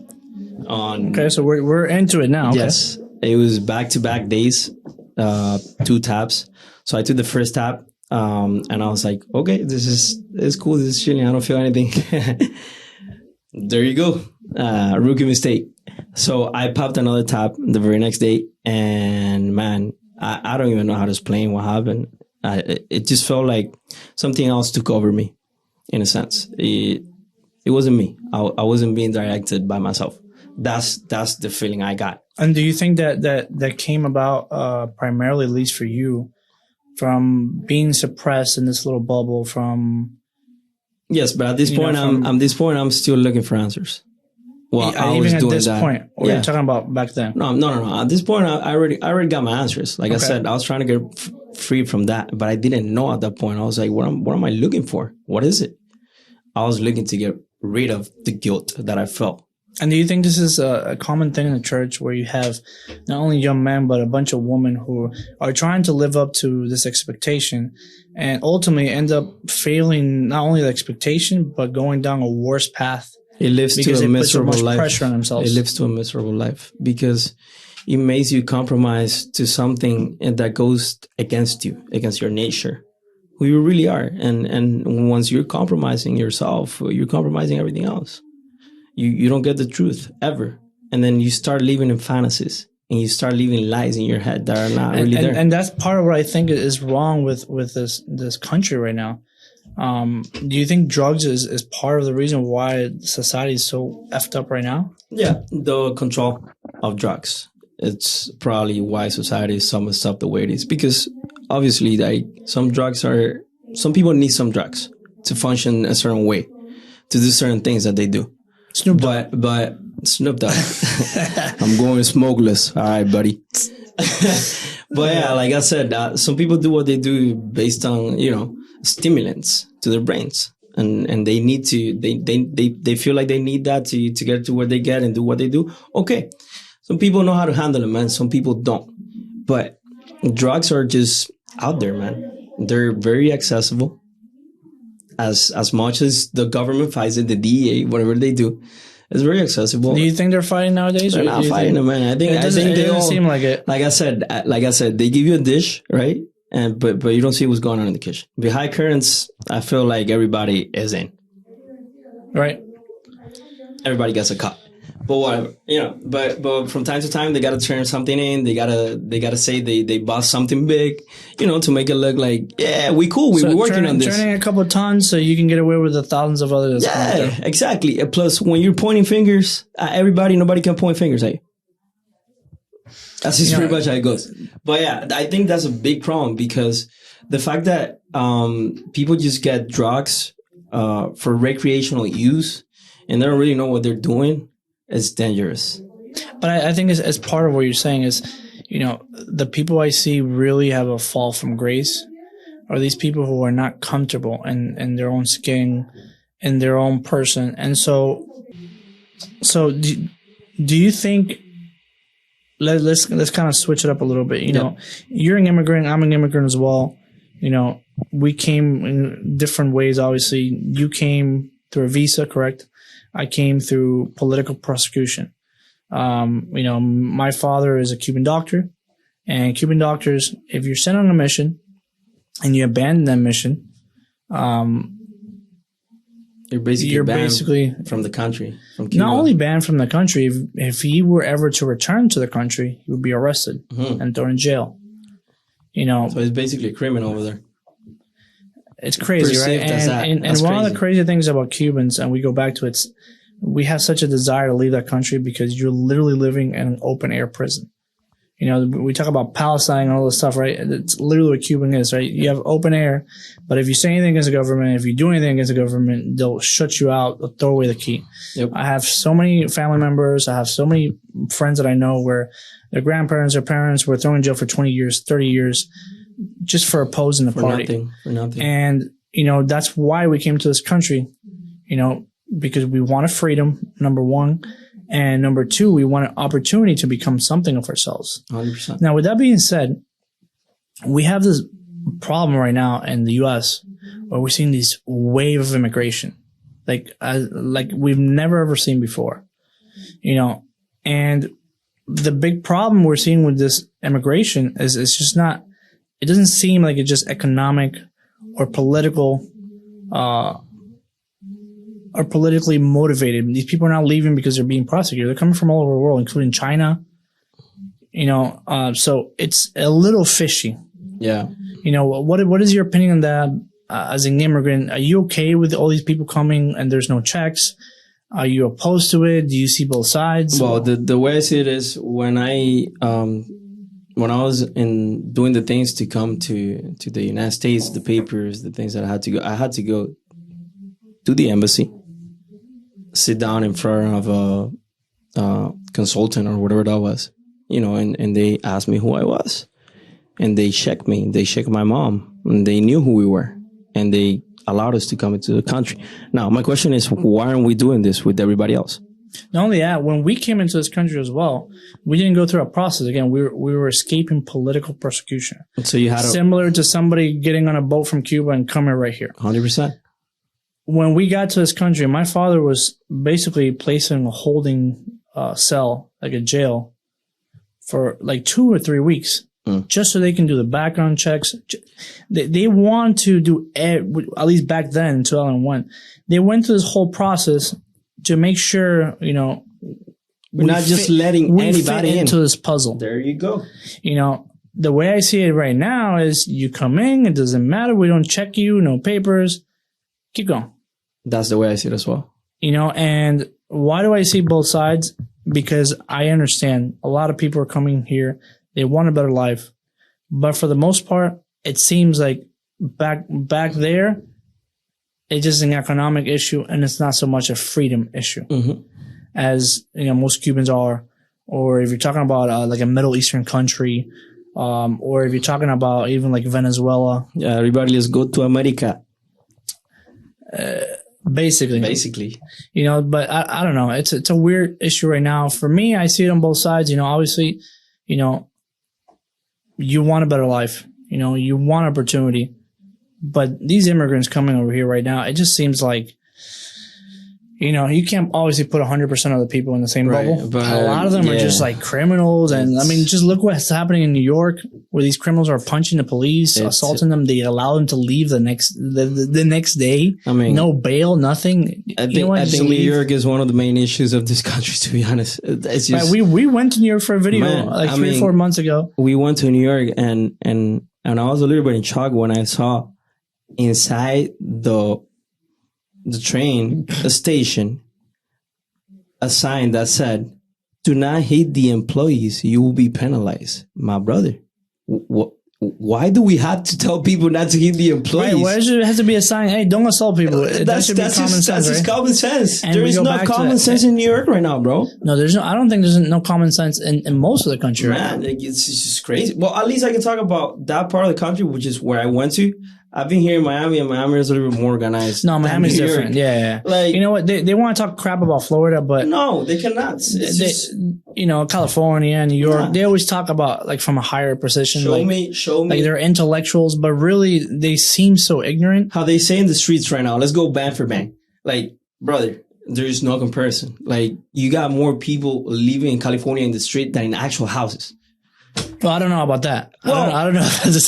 Okay, so we're into it now. Okay. Yes. It was back-to-back days, 2 taps. So I took the first tap, and I was like, okay, it's cool. This is chilling. I don't feel anything. There you go. Rookie mistake. So I popped another tap the very next day, and man, I don't even know how to explain what happened. It just felt like something else took over me, in a sense. It wasn't me. I wasn't being directed by myself. That's the feeling I got. And do you think that came about primarily, at least for you, from being suppressed in this little bubble? From yes, but at this point, I'm still looking for answers. Well, I was doing that. Point, or you're talking about back then? No. At this point, I already got my answers. Like I said, I was trying to get free from that, but I didn't know at that point. I was like, what am I looking for? What is it? I was looking to get rid of the guilt that I felt. And do you think this is a common thing in the church, where you have not only young men, but a bunch of women who are trying to live up to this expectation and ultimately end up failing not only the expectation, but going down a worse path? It lives to a miserable life. Put so much pressure on themselves. It lives to a miserable life because it makes you compromise to something that goes against you, against your nature, who you really are. And once you're compromising yourself, you're compromising everything else. You don't get the truth ever. And then you start living in fantasies and you start living lies in your head that are not really there. And that's part of what I think is wrong with this country right now. Do you think drugs is part of the reason why society is so effed up right now? Yeah, the control of drugs. It's probably why society is so messed up the way it is. Because obviously, some people need some drugs to function a certain way, to do certain things that they do. Snoop Dogg. But Snoop Dogg. I'm going smokeless. All right, buddy. But yeah, like I said, some people do what they do based on, stimulants to their brains. And they need to, they feel like they need that to get to where they get and do what they do. Okay. Some people know how to handle it, man. Some people don't. But drugs are just out there, man. They're very accessible. As much as the government fights it, the DEA, whatever they do, it's very accessible. Do you think they're fighting nowadays? They're not fighting them, man. I think it doesn't seem like it. Like I said, they give you a dish, right? But you don't see what's going on in the kitchen. Behind curtains, I feel like everybody is in. Right. Everybody gets a cut. But whatever, but from time to time, they got to turn something in. They gotta say they bought something big, to make it look like, yeah, we cool. We're working on this. Turning a couple of tons so you can get away with the thousands of others. Yeah, exactly. Plus, when you're pointing fingers at everybody, nobody can point fingers at you. That's just pretty much how it goes. But yeah, I think that's a big problem because the fact that people just get drugs for recreational use and they don't really know what they're doing. It's dangerous. But I think as part of what you're saying is, the people I see really have a fall from grace are these people who are not comfortable in their own skin, in their own person. And so do you think, let's kind of switch it up a little bit. You're an immigrant. I'm an immigrant as well. We came in different ways. Obviously, you came through a visa, correct? I came through political persecution. My father is a Cuban doctor, and Cuban doctors, if you're sent on a mission and you abandon that mission, you're basically banned from the country. From Cuba. Not only banned from the country, if he were ever to return to the country, he would be arrested and thrown in jail. So he's basically a criminal over there. It's crazy, right? And one of the crazy things about Cubans, and we go back to it, we have such a desire to leave that country because you're literally living in an open air prison. You know, we talk about Palestine and all this stuff, right? It's literally what Cuban is, right? You have open air, but if you say anything against the government, if you do anything against the government, they'll shut you out, they'll throw away the key. Yep. I have so many family members, I have so many friends that I know where their grandparents or parents were thrown in jail for 20 years, 30 years, just for opposing the party. For nothing. And, you know, that's why we came to this country, you know, because we wanted freedom, number one. And number two, we want an opportunity to become something of ourselves. 100%. Now, with that being said, we have this problem right now in the U.S. where we're seeing this wave of immigration, like we've never ever seen before, you know. And the big problem we're seeing with this immigration is it's just not. It doesn't seem like it's just economic or political. Are politically motivated. These people are not leaving because they're being prosecuted. They're coming from all over the world, including China. You know, so it's a little fishy. Yeah. You know, what is your opinion on that? As an immigrant, are you okay with all these people coming and there's no checks? Are you opposed to it? Do you see both sides? Well, the way I see it is when I was doing the things to come to the United States, the papers, the things that I had to go to the embassy, sit down in front of a consultant or whatever that was, you know, and they asked me who I was, and they checked me, they checked my mom, and they knew who we were, and they allowed us to come into the country. Now, my question is, why aren't we doing this with everybody else? Not only that, when we came into this country as well, we didn't go through a process. Again, we were escaping political persecution. So you had similar to somebody getting on a boat from Cuba and coming right here. 100%. When we got to this country, my father was basically placed in a holding cell, like a jail, for like 2 or 3 weeks, just so they can do the background checks. They want to do, at least back then in 2001, they went through this whole process to make sure, you know, we're not just letting anybody into this puzzle. There you go. You know, the way I see it right now is you come in, it doesn't matter, we don't check you, no papers, keep going. That's the way I see it as well. You know, and why do I see both sides? Because I understand a lot of people are coming here. They want a better life. But for the most part, it seems like back there, it's just an economic issue and it's not so much a freedom issue as, you know, most Cubans are. Or if you're talking about like a Middle Eastern country, or if you're talking about even like Venezuela. Yeah, everybody, let's go to America. Basically, you know, but I don't know. It's a weird issue right now. For me, I see it on both sides. You know, obviously, you know, you want a better life. You know, you want opportunity. But these immigrants coming over here right now, it just seems like, you know, you can't obviously put 100% of the people in the same bubble. But a lot of them are just like criminals. And I mean, just look what's happening in New York, where these criminals are punching the police, assaulting them. They allow them to leave the next day. I mean, no bail, nothing. I think New York is one of the main issues of this country, to be honest. It's just, we went to New York for a video like 3 or 4 months ago. We went to New York and I was a little bit in shock when I saw inside the train station a sign that said, "Do not hit the employees, you will be penalized." My brother, why do we have to tell people not to hit the employees? Right, why should it have to be a sign, hey, don't assault people? That should be common sense, that's just common sense. And there is no common sense in New York right now, bro. No, I don't think there's no common sense in most of the country right now. Man, it's just crazy. Well, at least I can talk about that part of the country, which is where I went to. I've been here in Miami, and Miami is a little bit more organized. No, Miami's different. Yeah. Like, you know what? They want to talk crap about Florida, but no, they cannot. You know, California and New York, they always talk about like from a higher position. Show me. Like they're intellectuals, but really they seem so ignorant. How they say in the streets right now, let's go bang for bang. Like, brother, there is no comparison. Like, you got more people living in California in the street than in actual houses. Well, I don't know about that. Well, I don't know. Dude,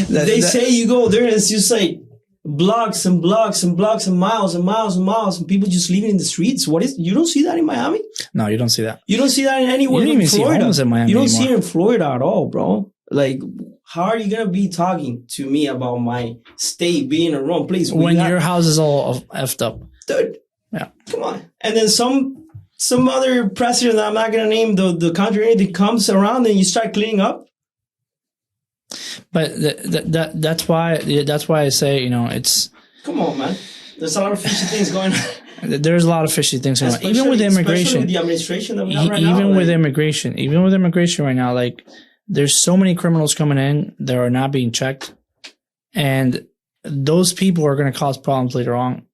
they say you go there and it's just like blocks and blocks and blocks and miles and miles and miles and people just living in the streets. You don't see that in Miami? No, you don't see that. You don't see that in anywhere in Florida. See homeless in Miami you don't anymore. see it in Florida at all, bro. Like, how are you going to be talking to me about my state being a wrong place? When your house is all effed up. Dude, Yeah. Come on. And then some other president that I'm not going to name the country or anything comes around and you start cleaning up. But that's why I say, it's. Come on, man. There's a lot of fishy things going on. There's a lot of fishy things going on. Even with immigration. With the administration that we have right now. Even with immigration right now, like, there's so many criminals coming in that are not being checked. And those people are going to cause problems later on.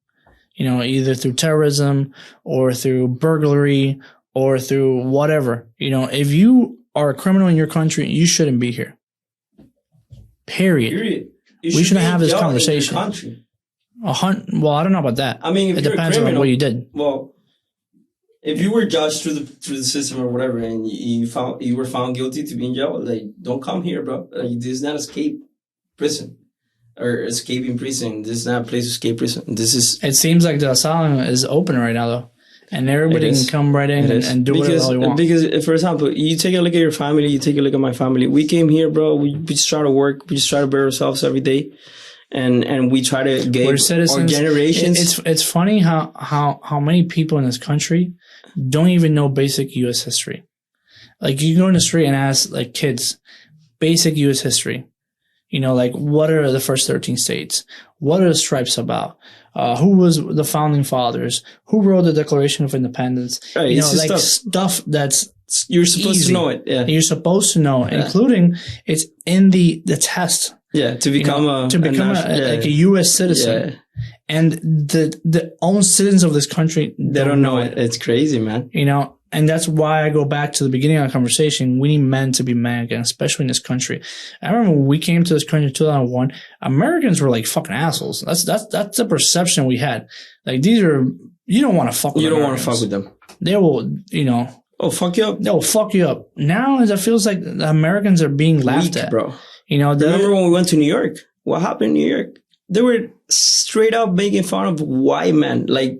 Either through terrorism or through burglary or through whatever. If you are a criminal in your country, you shouldn't be here. Period. We shouldn't have this conversation. Well, I don't know about that. I mean, if it you're depends a criminal, on what you did. Well, if you were judged through the system or whatever, and you were found guilty to be in jail, like, don't come here, bro. Like, this is not escape prison or escaping prison. This is not a place to escape prison. This is. It seems like the asylum is open right now, though, and everybody can come right in and do whatever they want. Because, for example, you take a look at your family, you take a look at my family. We came here, bro. We just try to work. We just try to better ourselves every day. And we try to give our generations. It's funny how many people in this country don't even know basic U.S. history. Like, you go in the street and ask, like, kids, basic U.S. history. Like, what are the first 13 states? What are the stripes about? Who was the founding fathers? Who wrote the Declaration of Independence? Right, like stuff that's you're supposed easy. To know it. Yeah, you're supposed to know, including it's in the test. Yeah, to become a U.S. citizen. Yeah. And the own citizens of this country, they don't know it. It's crazy, man. And that's why I go back to the beginning of the conversation. We need men to be men again, especially in this country. I remember when we came to this country in 2001, Americans were like fucking assholes. That's the perception we had. Like, you don't want to fuck with them. You don't want to fuck with them. They will, Oh, fuck you up. They will fuck you up. Now it feels like the Americans are being laughed at. Bro. Remember when we went to New York? What happened in New York? They were straight up making fun of white men. Like,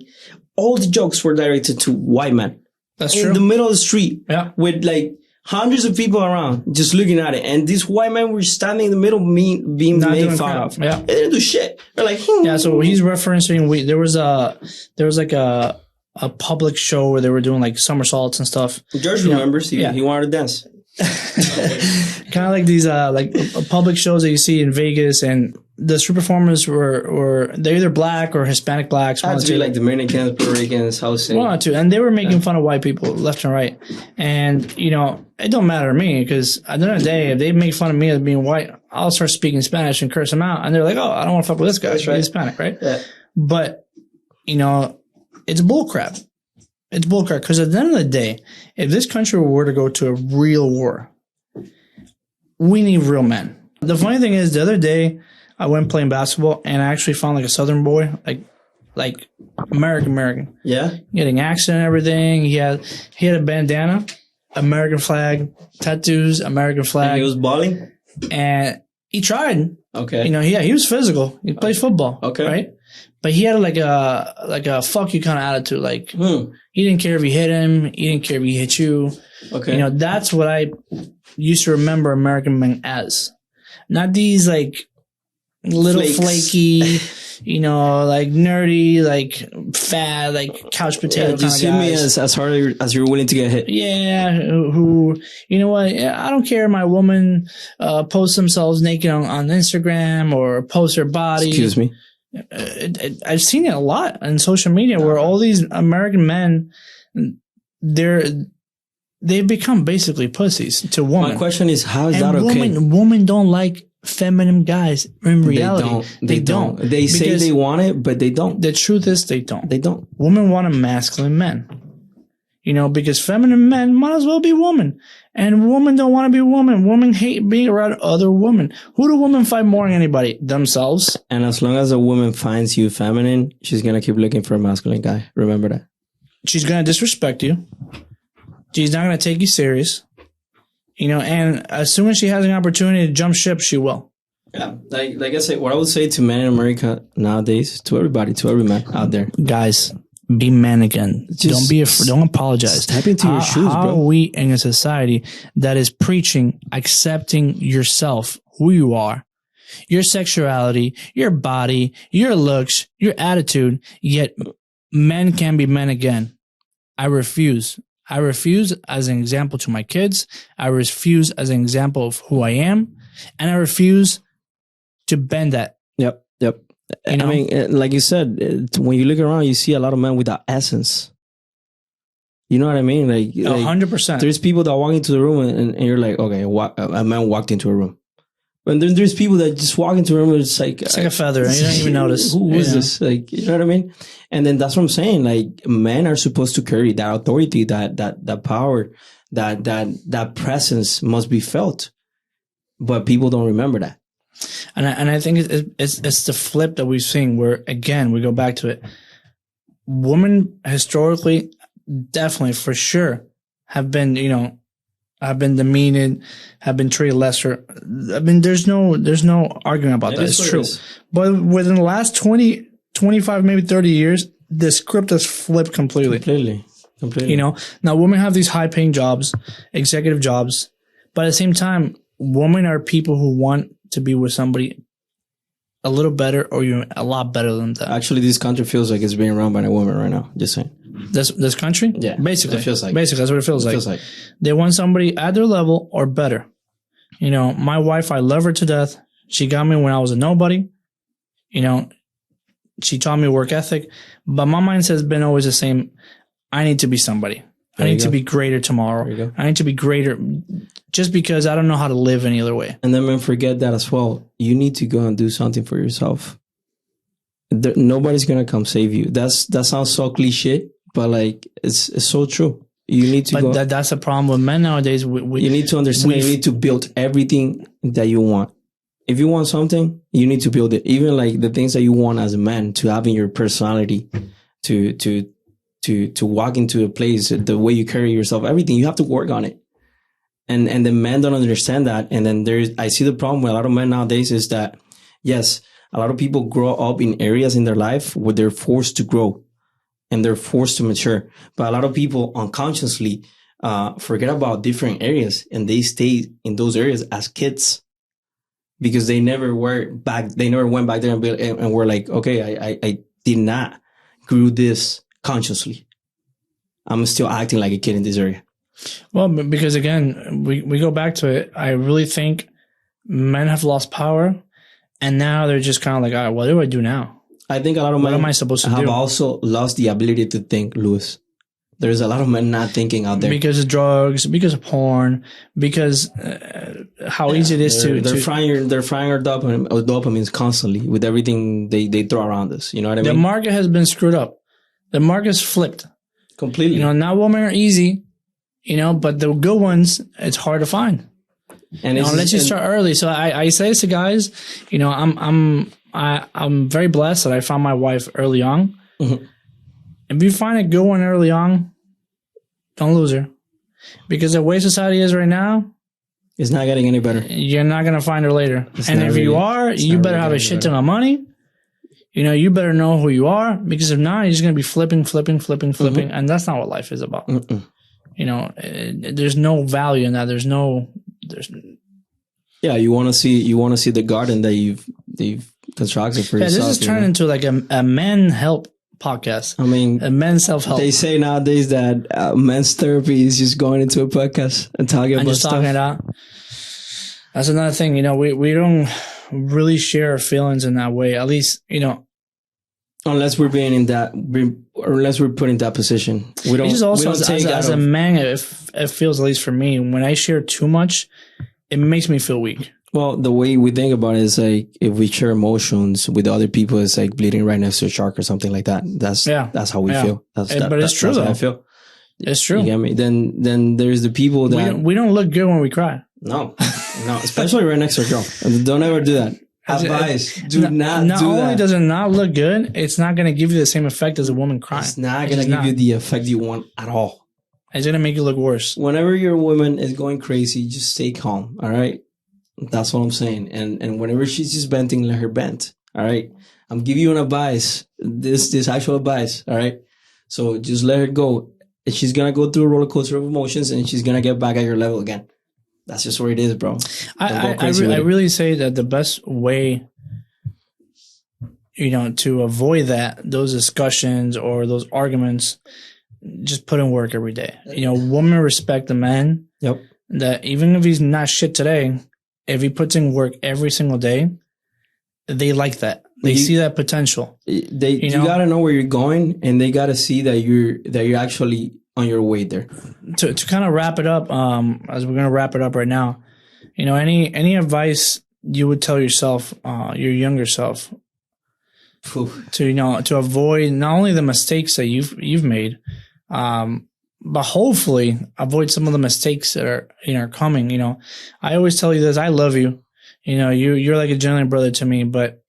all the jokes were directed to white men. That's true. In the middle of the street. Yeah. With like hundreds of people around just looking at it. And these white men were standing in the middle being made fun of. Yeah. They didn't do shit. They're like, Yeah, so he's referencing, there was like a public show where they were doing like somersaults and stuff. George remembers. He wanted to dance. Kind of like these like public shows that you see in Vegas, and the street performers were they're either black or Hispanic blacks. Had to be like Dominicans, Puerto Ricans, housing. One or two, and they were making fun of white people left and right. And it don't matter to me, because at the end of the day, if they make fun of me as being white, I'll start speaking Spanish and curse them out, and they're like, "Oh, I don't want to fuck with this guy. He's Hispanic, right?" Yeah. But it's bullcrap. It's bullcrap, because at the end of the day, if this country were to go to a real war, we need real men. The funny thing is, the other day, I went playing basketball, and I actually found like a Southern boy, like American. Yeah. Getting accent and everything. He had a bandana, American flag, tattoos, American flag. And he was balling? And he tried. Okay. He was physical. He plays football. Okay. Right? But he had like a fuck you kind of attitude. Like, he didn't care if you hit him. He didn't care if he hit you. Okay. That's what I used to remember American men as. Not these like little flaky, like nerdy, like fat, like couch potato kind of guys. You see me as hard as you're willing to get hit. Yeah. Who, I don't care if my woman posts themselves naked on Instagram or posts her body. Excuse me. I've seen it a lot on social media where all these American men, they've become basically pussies to women. My question is, how is that okay? Women don't like feminine guys in reality. They don't. They say they want it, but they don't. The truth is they don't. They don't. Women want a masculine men. Because feminine men might as well be women. And women don't want to be women. Women hate being around other women. Who do women find more than anybody? Themselves. And as long as a woman finds you feminine, she's going to keep looking for a masculine guy. Remember that. She's going to disrespect you. She's not going to take you serious. And as soon as she has an opportunity to jump ship, she will. Yeah. Like I said, what I would say to men in America nowadays, to everybody, to every man out there. Guys, be men again. Don't be afraid. Don't apologize. Step into your shoes, bro. How are we in a society that is preaching accepting yourself, who you are, your sexuality, your body, your looks, your attitude, yet men can be men again. I refuse. I refuse as an example to my kids. I refuse as an example of who I am. And I refuse to bend that. Yep. You know? I mean, like you said, when you look around, you see a lot of men without essence. You know what I mean? Like 100%. There's people that walk into the room and you're like, okay, a man walked into a room. And then there's people that just walk into a room and it's like a feather. You don't even notice. Who is this? Like, you know what I mean? And then that's what I'm saying. Like, men are supposed to carry that authority, that power, that presence must be felt. But people don't remember that. And I think it's the flip that we've seen where, again, we go back to it. Women historically, definitely for sure, have been demeaned, have been treated lesser. I mean, there's no arguing about that. It's true. But within the last 20, 25, maybe 30 years, the script has flipped completely. You know, now women have these high paying jobs, executive jobs, but at the same time, women are people who want to be with somebody a little better or even a lot better than that. Actually, this country feels like it's being run by a woman right now. Just saying. This country? Yeah. Basically. It feels like. Basically, that's what it feels like. They want somebody at their level or better. You know, my wife, I love her to death. She got me when I was a nobody. You know, she taught me work ethic. But my mindset has been always the same. I need to be somebody. I need to be greater tomorrow. I need to be greater just because I don't know how to live any other way. And then men forget that as well. You need to go and do something for yourself. Nobody's going to come save you. That sounds so cliche, but like it's so true. You need to go. But that's the problem with men nowadays. You need to understand you need to build everything that you want. If you want something, you need to build it. Even like the things that you want as a man to have in your personality, to walk into a place, the way you carry yourself, everything, you have to work on it. And the men don't understand that. And then I see the problem with a lot of men nowadays is that, yes, a lot of people grow up in areas in their life where they're forced to grow and they're forced to mature. But a lot of people unconsciously forget about different areas and they stay in those areas as kids because they never went back there and were like, okay, I did not grew this consciously. I'm still acting like a kid in this area. Well, because again, we go back to it. I really think men have lost power, and now they're just kind of like, all right, what do I do now? I think a lot of men what am I supposed to have do? also lost the ability to think, Luis. There's a lot of men not thinking out there because of drugs, because of porn, because how easy it is they're frying our dopamines constantly with everything they throw around us. You know what I mean? The market has been screwed up. The market's flipped completely. You know, now women are easy, you know, but the good ones, it's hard to find. And unless you start early. So I say this to guys, you know, I'm very blessed that I found my wife early on. Mm-hmm. If you find a good one early on, don't lose her. Because the way society is right now, it's not getting any better. You're not going to find her later. And if you are, you better have a shit ton of money. You know, you better know who you are. Because if not, you're just going to be flipping. Mm-hmm. And that's not what life is about. Mm-mm. You know, there's no value in that. There's yeah, you want to see the garden that you've constructed for yourself. This is turned into like a men help podcast. I mean, a men's self-help. They say nowadays that men's therapy is just going into a podcast and talking about stuff. Talking it out. That's another thing. You know, we don't really share our feelings in that way. At least, you know, unless we're being unless we're put in that position. We don't. Also, as a man, it feels, at least for me, when I share too much, it makes me feel weak. Well, the way we think about it is like if we share emotions with other people, it's like bleeding right next to a shark or something like that. That's how we feel. But it's true, that's though. How I feel. It's true. You get me? Then there's the people that we don't look good when we cry. No, especially right next to a girl. Don't ever do that. Advice: do not do that. Not only does it not look good, it's not going to give you the same effect as a woman crying. It's not going to give you the effect you want at all. It's going to make you look worse. Whenever your woman is going crazy, just stay calm. All right. That's what I'm saying. And whenever she's just venting, let her vent. All right. I'm giving you an advice. This actual advice. All right. So just let her go. And she's going to go through a roller coaster of emotions and she's going to get back at your level again. That's just where it is, bro. I really say that the best way, to avoid those discussions or those arguments, just put in work every day. Women respect the man. Yep. That even if he's not shit today, if he puts in work every single day, they like that. They see that potential. You gotta know where you're going, and they gotta see that you're actually on your way there. To kind of wrap it up, as we're gonna wrap it up right now, any advice you would tell yourself, your younger self, to avoid not only the mistakes that you've made, but hopefully avoid some of the mistakes that are coming. I always tell you this: I love you. You're like a genuine brother to me, but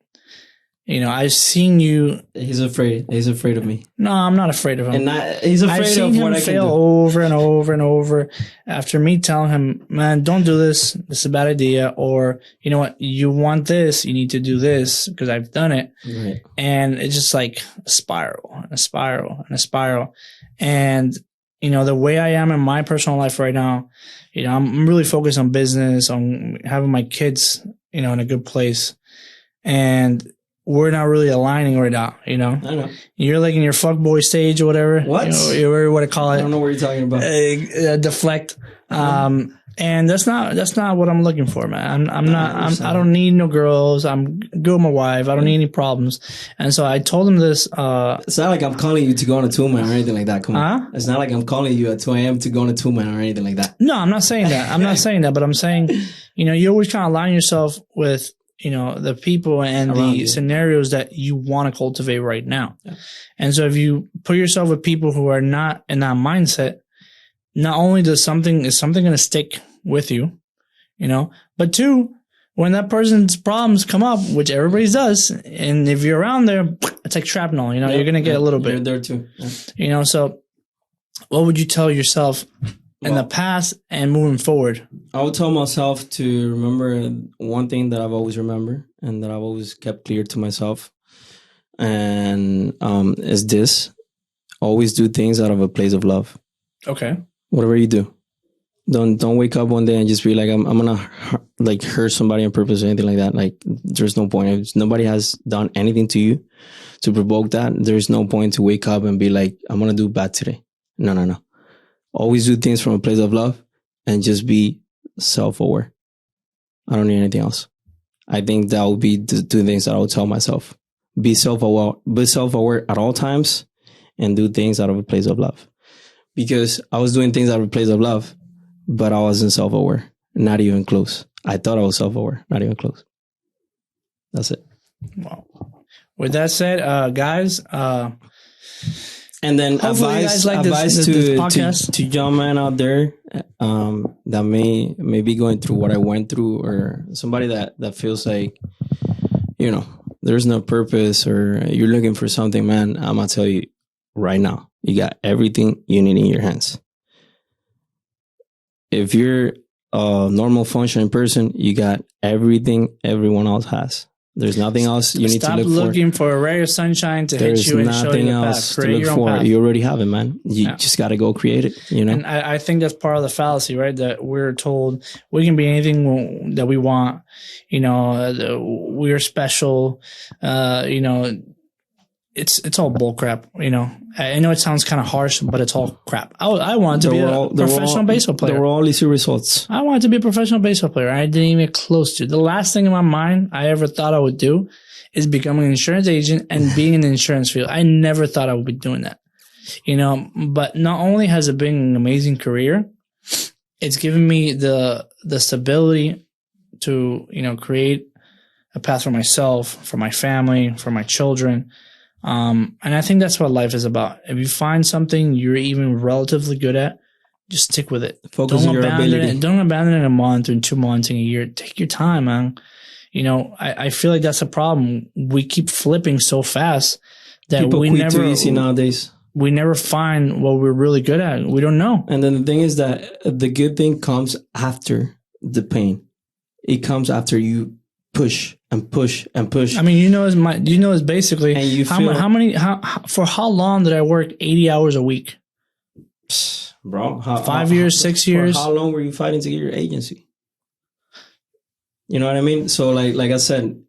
I've seen you. He's afraid. He's afraid of me. No, I'm not afraid of him. And he's afraid of what I can do. I've seen him fail over and over and over after me telling him, man, don't do this. This is a bad idea. Or, you know what? You want this. You need to do this because I've done it. Right. And it's just like a spiral and a spiral and a spiral. And, the way I am in my personal life right now, I'm really focused on business, on having my kids, in a good place. And we're not really aligning right now, I know. You're like in your fuckboy stage or whatever. What? Whatever what I call it. I don't know what you're talking about. Deflect. And that's not what I'm looking for, man. I don't need no girls. I'm good with my wife. I don't need any problems. And so I told him this. It's not like I'm calling you to go on a 2-man or anything like that. Come on. It's not like I'm calling you at 2 a.m. to go on a 2-man or anything like that. No, I'm not saying that. I'm not saying that, but I'm saying, you always try to align yourself with, the people and around the scenarios that you want to cultivate right now. Yeah. And so if you put yourself with people who are not in that mindset, not only is something going to stick with you, but two, when that person's problems come up, which everybody does, and if you're around there, it's like shrapnel, you're going to get a little bit. You're there too. Yeah. So what would you tell yourself in the past and moving forward? I would tell myself to remember one thing that I've always remembered and that I've always kept clear to myself. And is this: always do things out of a place of love. Okay. Whatever you do. Don't wake up one day and just be like, I'm going to hurt somebody on purpose or anything like that. Like, there's no point. If nobody has done anything to you to provoke that, there's no point to wake up and be like, I'm going to do bad today. No. Always do things from a place of love and just be self-aware. I don't need anything else. I think that would be the two things that I would tell myself. Be self-aware at all times and do things out of a place of love. Because I was doing things out of a place of love, but I wasn't self-aware. Not even close. I thought I was self-aware. Not even close. That's it. Wow. With that said, guys, and then advice to young men out there that may be going through what I went through, or somebody that feels like, there's no purpose, or you're looking for something, man. I'm going to tell you right now, you got everything you need in your hands. If you're a normal functioning person, you got everything everyone else has. There's nothing else you need to look for. Stop looking for a ray of sunshine to hit you and show you the path. Create your own path. You already have it, man. You just got to go create it, And I think that's part of the fallacy, right? That we're told we can be anything that we want. We're special. It's all bull crap, I know it sounds kind of harsh, but it's all crap. I wanted to be a professional baseball player. There were all easy results. I wanted to be a professional baseball player. I didn't even get close to it. The last thing in my mind I ever thought I would do is becoming an insurance agent and being in the insurance field. I never thought I would be doing that, but not only has it been an amazing career, it's given me the stability to, create a path for myself, for my family, for my children. And I think that's what life is about. If you find something you're even relatively good at, just stick with it. Focus on your ability. Don't abandon it in a month or in 2 months, in a year. Take your time, man. I feel like that's a problem. We keep flipping so fast that people quit too easy nowadays. We never find what we're really good at. We don't know. And then the thing is that the good thing comes after the pain. It comes after you push and push and push. I mean, it's basically, and you for how long did I work 80 hours a week? Bro, 5 years, 6 years. For how long were you fighting to get your agency? You know what I mean? So like I said,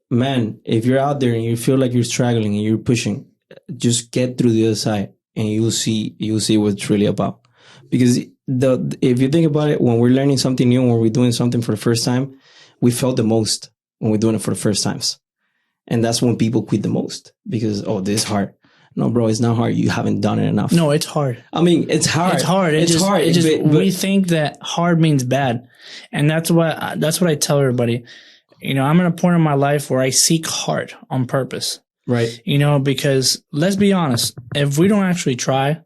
man, if you're out there and you feel like you're struggling and you're pushing, just get through the other side and you'll see what it's really about. Because if you think about it, when we're learning something new, when we're doing something for the first time, we felt the most when we're doing it for the first times. And that's when people quit the most because, oh, this is hard. No, bro, it's not hard. You haven't done it enough. No, it's hard. I mean, it's hard. It's hard. It's hard. But we think that hard means bad. And that's what I tell everybody. You know, I'm at a point in my life where I seek hard on purpose. Right. You know, because let's be honest, if we don't actually try,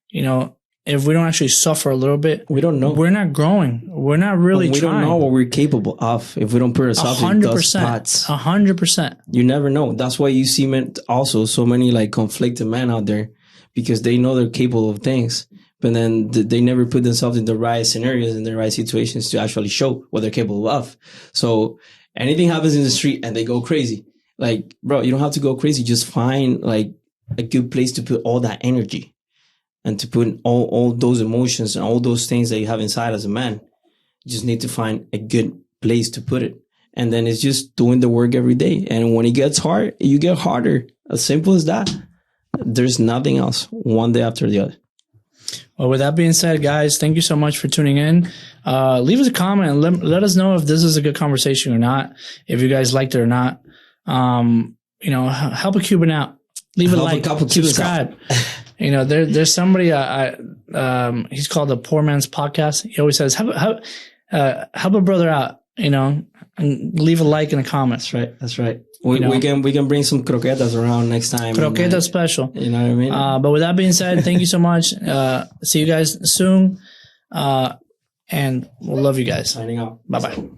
you know, if we don't actually suffer a little bit, we don't know. We're not growing. We're not really we trying. We don't know what we're capable of if we don't put ourselves in those spots. 100%. You never know. That's why you see also so many like conflicted men out there because they know they're capable of things, but then they never put themselves in the right scenarios and the right situations to actually show what they're capable of. So anything happens in the street and they go crazy. Like, bro, you don't have to go crazy. Just find like a good place to put all that energy. And to put all those emotions and all those things that you have inside as a man, you just need to find a good place to put it. And then it's just doing the work every day. And when it gets hard, you get harder. As simple as that. There's nothing else. One day after the other. Well, with that being said, guys, thank you so much for tuning in. Leave us a comment and let us know if this is a good conversation or not. If you guys liked it or not. You know, help a Cuban out. Leave a like, subscribe. You know, there's somebody, he's called the Poor Man's Podcast. He always says, help a brother out, you know, and leave a like in the comments. Right. That's right. We can bring some croquetas around next time. Croqueta special. You know what I mean? But with that being said, thank you so much. See you guys soon. And we'll love you guys. Signing out. Bye-bye.